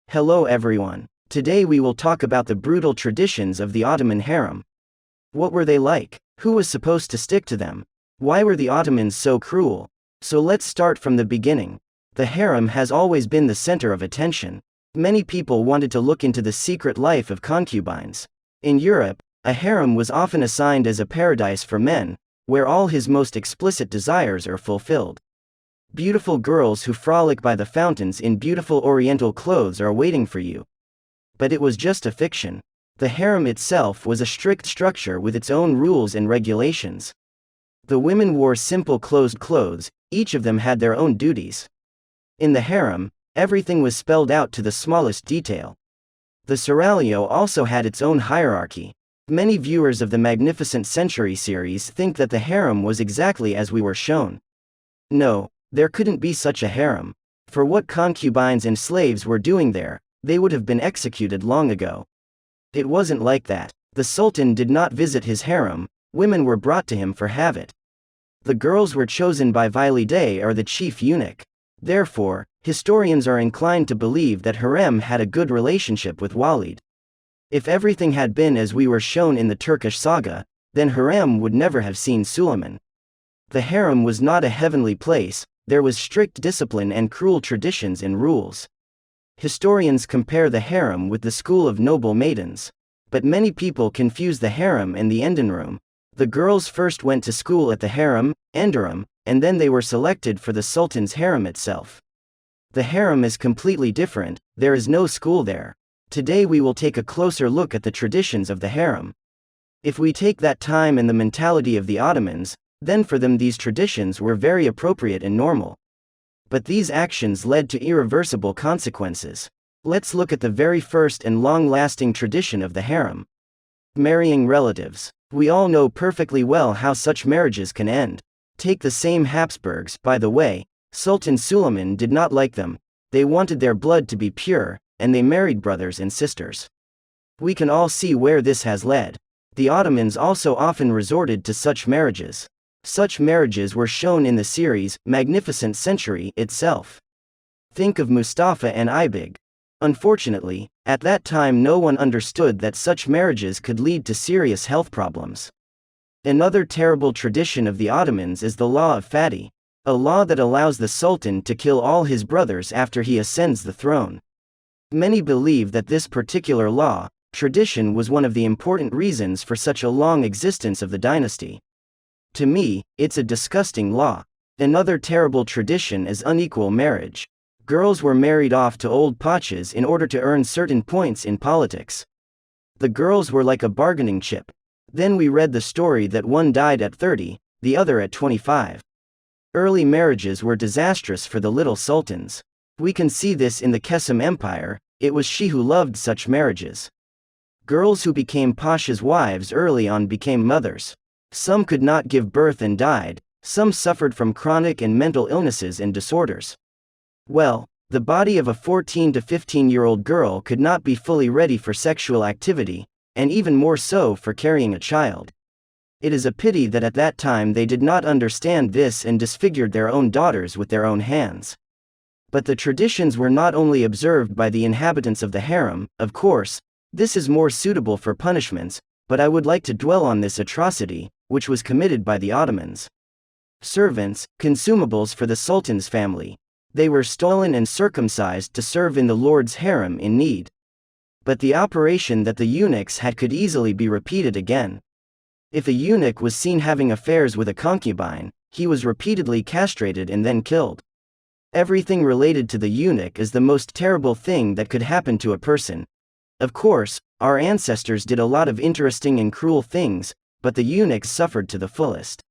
Hello everyone. Today we will talk about the brutal traditions of the Ottoman harem. What were they like? Who was supposed to stick to them? Why were the Ottomans so cruel? So let's start from the beginning. The harem has always been the center of attention. Many people wanted to look into the secret life of concubines. In Europe, a harem was often assigned as a paradise for men, where all his most explicit desires are fulfilled. Beautiful girls who frolic by the fountains in beautiful oriental clothes are waiting for you. But it was just a fiction. The harem itself was a strict structure with its own rules and regulations. The women wore simple closed clothes, each of them had their own duties. In the harem, everything was spelled out to the smallest detail. The seraglio also had its own hierarchy. Many viewers of the Magnificent Century series think that the harem was exactly as we were shown. No. There couldn't be such a harem. For what concubines and slaves were doing there, they would have been executed long ago. It wasn't like that. The Sultan did not visit his harem, women were brought to him for habit. The girls were chosen by Valide or the chief eunuch. Therefore, historians are inclined to believe that hurrem had a good relationship with Walid. If everything had been as we were shown in the Turkish saga, then hurrem would never have seen Suleiman. The harem was not a heavenly place. There was strict discipline and cruel traditions and rules. Historians compare the harem with the school of noble maidens. But many people confuse the harem and the endenroom. The girls first went to school at the harem, enderroom, and then they were selected for the sultan's harem itself. The harem is completely different, there is no school there. Today we will take a closer look at the traditions of the harem. If we take that time and the mentality of the Ottomans, then for them these traditions were very appropriate and normal. But these actions led to irreversible consequences. Let's look at the very first and long-lasting tradition of the harem. Marrying relatives. We all know perfectly well how such marriages can end. Take the same Habsburgs, by the way, Sultan Suleiman did not like them, they wanted their blood to be pure, and they married brothers and sisters. We can all see where this has led. The Ottomans also often resorted to such marriages. Such marriages were shown in the series, Magnificent Century, itself. Think of Mustafa and Ibig. Unfortunately, at that time no one understood that such marriages could lead to serious health problems. Another terrible tradition of the Ottomans is the law of Fatih, a law that allows the Sultan to kill all his brothers after he ascends the throne. Many believe that this particular tradition was one of the important reasons for such a long existence of the dynasty. To me, it's a disgusting law. Another terrible tradition is unequal marriage. Girls were married off to old pachas in order to earn certain points in politics. The girls were like a bargaining chip. Then we read the story that one died at 30, the other at 25. Early marriages were disastrous for the little sultans. We can see this in the Kesem Empire, it was she who loved such marriages. Girls who became pashas' wives early on became mothers. Some could not give birth and died, some suffered from chronic and mental illnesses and disorders. Well, the body of a 14 to 15-year-old girl could not be fully ready for sexual activity, and even more so for carrying a child. It is a pity that at that time they did not understand this and disfigured their own daughters with their own hands. But the traditions were not only observed by the inhabitants of the harem, of course, this is more suitable for punishments, but I would like to dwell on this atrocity, which was committed by the Ottomans. Servants, consumables for the Sultan's family. They were stolen and circumcised to serve in the Lord's harem in need. But the operation that the eunuchs had could easily be repeated again. If a eunuch was seen having affairs with a concubine, he was repeatedly castrated and then killed. Everything related to the eunuch is the most terrible thing that could happen to a person. Of course, our ancestors did a lot of interesting and cruel things, but the eunuchs suffered to the fullest.